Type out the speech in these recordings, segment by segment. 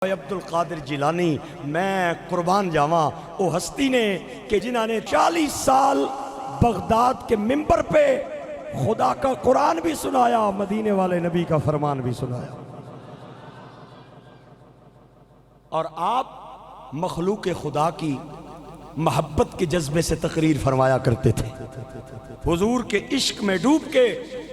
عبد القادر جیلانی میں قربان جاواں او ہستی نے کہ جنہاں نے 40 سال بغداد کے ممبر پہ خدا کا قرآن بھی سنایا، مدینے والے نبی کا فرمان بھی سنایا، اور آپ مخلوق خدا کی محبت کے جذبے سے تقریر فرمایا کرتے تھے، حضور کے عشق میں ڈوب کے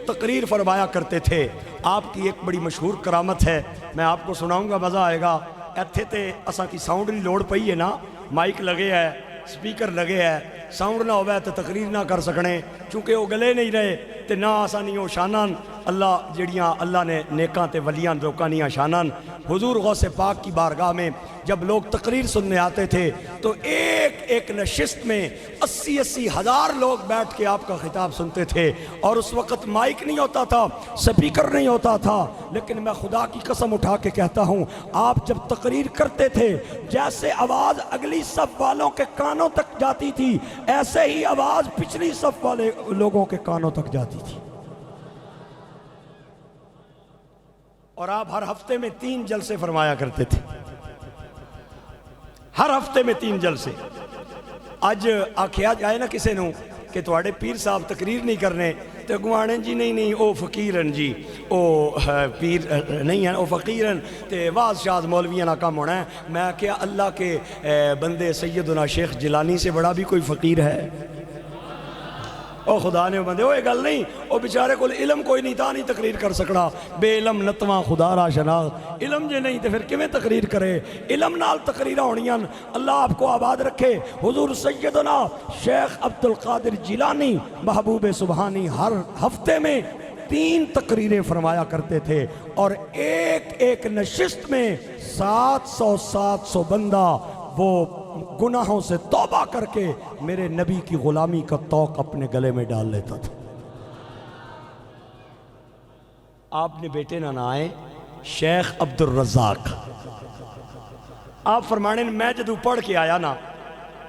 تقریر فرمایا کرتے تھے۔ آپ کی ایک بڑی مشہور کرامت ہے، میں آپ کو سناؤں گا، مزہ آئے گا۔ ایتھے تے اساں کی ساؤنڈ نہیں لوڑ پئی ہے نا، مائک لگے ہے، سپیکر لگے ہے، ساؤنڈ نہ ہوئے تو تقریر نہ کر سکنے، چونکہ وہ گلے نہیں رہے تے نہ آسا نہیں ہو شانان اللہ جڑیاں اللہ نے نیکاں تے ولیاں دوکانیاں شانان۔ حضور غوث پاک کی بارگاہ میں جب لوگ تقریر سننے آتے تھے تو ایک ایک نشست میں 80 ہزار لوگ بیٹھ کے آپ کا خطاب سنتے تھے، اور اس وقت مائک نہیں ہوتا تھا، سپیکر نہیں ہوتا تھا، لیکن میں خدا کی قسم اٹھا کے کہتا ہوں آپ جب تقریر کرتے تھے جیسے آواز اگلی صف والوں کے کانوں تک جاتی تھی، ایسے ہی آواز پچھلی صف والے لوگوں کے کانوں تک جاتی تھی۔ اور آپ ہر ہفتے میں 3 جلسے فرمایا کرتے تھے، ہر ہفتے میں 3 جلسے۔ اج آکھیا جائے نا کسے نو کہ تواڈے پیر صاحب تقریر نہیں کرنے تو گوانے جی نہیں او فقیرن جی، او پیر نہیں ہیں، او فقیرن تے واز شاز مولویاں نہ کام ہونا ہے۔ میں کیا اللہ کے بندے سیدنا شیخ جیلانی سے بڑا بھی کوئی فقیر ہے؟ او خدا نے بندے اوہ گل نہیں، او بیچارے کو علم کوئی نہیں تھا، نہیں تقریر کر سکڑا، بے علم نتواں خدا را شناخت، علم جے نہیں تے پھر کیویں تقریر کرے؟ علم نال تقریراں ہونیاں۔ اللہ آپ کو آباد رکھے۔ حضور سیدنا شیخ عبد القادر جیلانی محبوب سبحانی ہر ہفتے میں 3 تقریریں فرمایا کرتے تھے، اور ایک ایک نشست میں 700 بندہ وہ گناہوں سے توبہ کر کے میرے نبی کی غلامی کا طوق اپنے گلے میں ڈال لیتا تھا۔ آپ نے بیٹے نہ آئے شیخ عبد الرزاق، آپ فرمانے میں جدو پڑھ کے آیا نا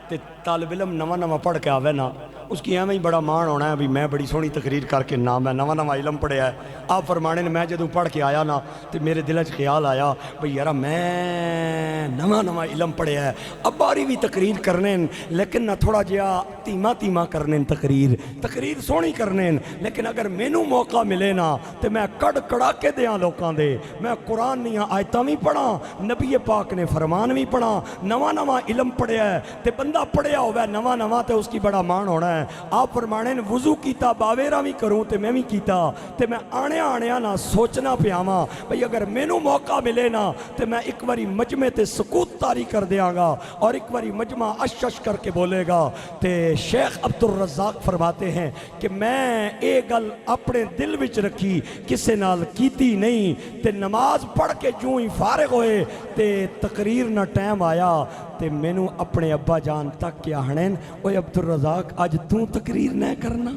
تے طالب علم نواں پڑھ کے آوے نا، اس کی ایویں ہی بڑا مان ہونا ہے بھی میں بڑی سونی تقریر کر کے نہ میں نواں علم پڑھیا ہے۔ آپ فرمانے میں جدو پڑھ کے آیا نا تو میرے دل وچ خیال آیا بھئی یارا میں نواں علم پڑھیا ہے، اب باری بھی تقریر کرنے لیکن نہ تھوڑا جہا تیما کرنے تقریر سونی کرنے، لیکن اگر مینوں موقع ملے نا تو میں کڑا کے دیاں لوکاں دے، میں قرآن نیاں آیتاں بھی پڑھاں، نبی پاک نے فرمان بھی پڑھاں، نواں علم پڑھیا ہے تے بندہ پڑھیا ہوئے نواں تے اس کی بڑا مان ہونا ہے۔ آپ فرمانے وضو کیتا باویرہ بھی کروں تے میں بھی کیتا تے میں آنے نا سوچنا پیاواں بھئی اگر مینوں موقع ملے نا تے میں ایک باری مجمع تے سکوت طاری کر دیاں گا، اور ایک باری مجمع اشش کر کے بولے گا۔ تے شیخ عبد الرزاق فرماتے ہیں کہ میں ایک گل اپنے دل وچ رکھی، کسے نال کیتی نہیں، تے نماز پڑھ کے جوں ہی فارغ ہوئے تے تقریر نہ ٹائم آیا تے مینوں اپنے ابا جان تک کیا ہنین اوے عبد الرزاق آج تو تقریر نہ کرنا؟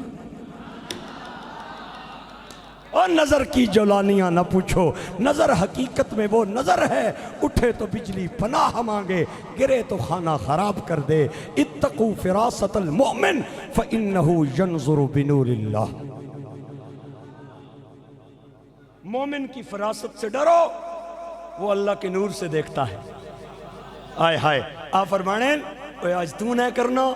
اور نظر کی جولانیاں نہ پوچھو، نظر حقیقت میں وہ نظر ہے، اٹھے تو بجلی پناہ مانگے، گرے تو خانہ خراب کر دے۔ اتقوا فراست المؤمن فإنه ينظر بنور اللہ۔ مومن کی فراست سے ڈرو، وہ اللہ کے نور سے دیکھتا ہے۔ آئے ہائے آپ فرمانے اوے آج تو نہ کرنا؟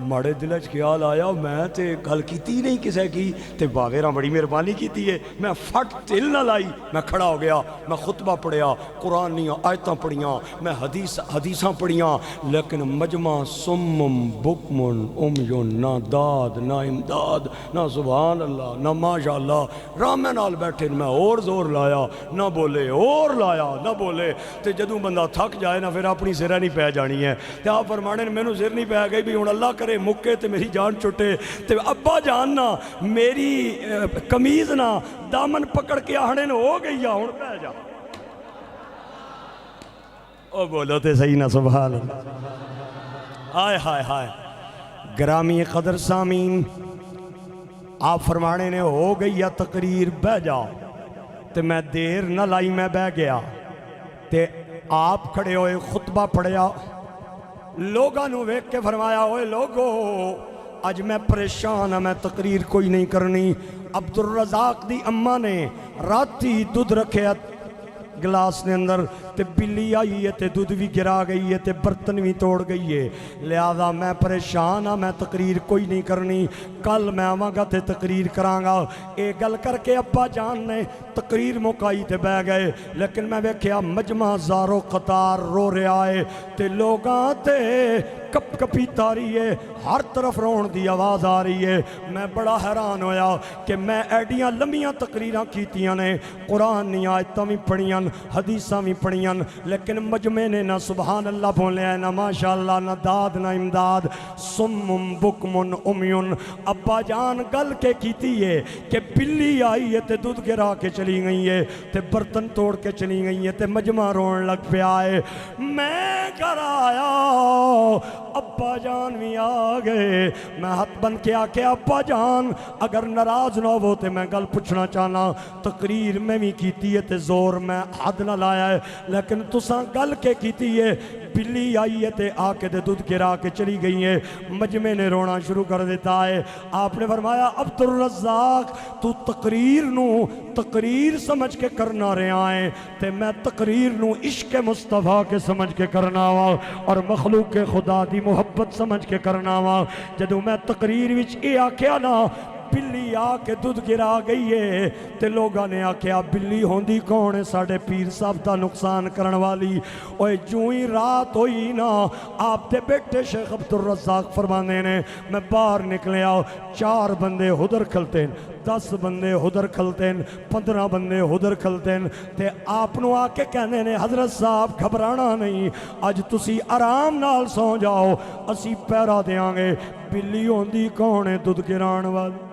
ماڑے دلچ خیال آیا میں تے گل کیتی نہیں کسے کی تے باویراں بڑی مہربانی کیتی ہے، میں فٹ تل نہ لائی، میں کھڑا ہو گیا، میں خطبہ پڑھیا، قرآن نیاں آیتاں پڑھیاں، میں حدیثاں پڑھیاں، لیکن مجمع سمم بکمن امیون، نہ داد نہ امداد، نہ سبحان اللہ نہ ماشاء اللہ، رامے نال بیٹھے میں اور زور لایا نہ بولے، اور لایا نہ بولے، تے جدوں بندہ تھک جائے نا پھر اپنی سرہ نہیں پہ جانی ہے۔ تے آپ فرمانے مینوں سر نہیں پہ گئی بھی ہن اللہ کرے مکے تے میری جان چھٹے تے ابا جان نا میری کمیز نا دامن پکڑ کے آہنے ہو گئی ہن پہ جا۔ او بولو تے صحیح نا سبحان اللہ۔ آئے ہائے ہائے گرامی قدر سامین، آپ فرمانے نے ہو گئی یا تقریر بہ جا تے میں دیر نہ لائی، میں بہ گیا تے آپ کھڑے ہوئے خطبہ پڑھیا، لوگاں نو ویکھ کے فرمایا ہوئے لوگو اج میں پریشان ہاں، میں تقریر کوئی نہیں کرنی۔ عبد الرزاق دی اماں نے راتی دودھ رکھے گلاس نے اندر تے بلی آئی ہے تے دودھ بھی گرا گئی ہے تے برتن بھی توڑ گئی ہے، لہذا میں پریشان ہاں، میں تقریر کوئی نہیں کرنی، کل میں آواں گا تے تقریر کراں گا۔ اے گل کر کے ابا جان نے تقریر مکائی تے بہ گئے، لیکن میں ویکھیا مجمع زارو قطار رو رہا ہے تے لوگاں تے کپ کپی تاری ہے، ہر طرف رون دی آواز آ رہی ہے۔ میں بڑا حیران ہویا کہ میں ایڈیاں لمبیاں تقریراں کیتیاں نے، قرآن نہیں آیتاں بھی پڑھیاں، حدیثاں بھی پڑھیاں، لیکن مجمع نے نہ سبحان اللہ بولیا، نہ ماشاءاللہ، نہ داد نہ امداد، سم بکم امیون۔ ابا جان گل کے کیتی ہے کہ بلی آئی ہے تے دودھ گرا کے چلی گئی ہے تے برتن توڑ کے چلی گئی ہے تے مجمع رون لگ پیا ہے۔ میں گھر آیا، ابا جان بھی آ گئے، میں ہاتھ بن کے آکے ابا جان اگر ناراض نہ ہو تے میں گل پوچھنا چاہنا، تقریر میں بھی کیتی ہے تے زور میں حد نہ لایا ہے، لیکن تساں گل کے کیتی ہے بلی آئی ہے تے آ کے دودھ گرا کے چلی گئی ہے۔ مجمع نے رونا شروع کر دیتا ہے۔ آپ نے فرمایا عبدالرزاق تو تقریر نو تقریر سمجھ کے کرنا رہا ہے تے میں تقریر نو عشق مصطفیٰ کے سمجھ کے کرنا وا اور مخلوق خدا دی محبت سمجھ کے کرنا وا۔ جدو میں تقریر وچ اے آکھیا نا بلی آ کے دودھ گرا گئی ہے تے لوگاں نے آکھیا بلی ہوندی کون ہے ساڑھے پیر صاحب دا نقصان کرن والی۔ اوے جو ہی رات ہوئی نا، آپ دے بیٹے شیخ عبدالرزاق فرمانے نے میں باہر نکلیا، 4 بندے ادھر کھلتے ہیں، 10 بندے ادھر کھلتے ہیں، 15 بندے ادھر کھلتے ہیں تے آپ نو آ کے کہنے نے حضرت صاحب گھبرانا نہیں، اج تسی آرام نال سو جاؤ، اسی پیرا دیاں گے۔ بلی ہوندی کون ہے دودھ گران والی؟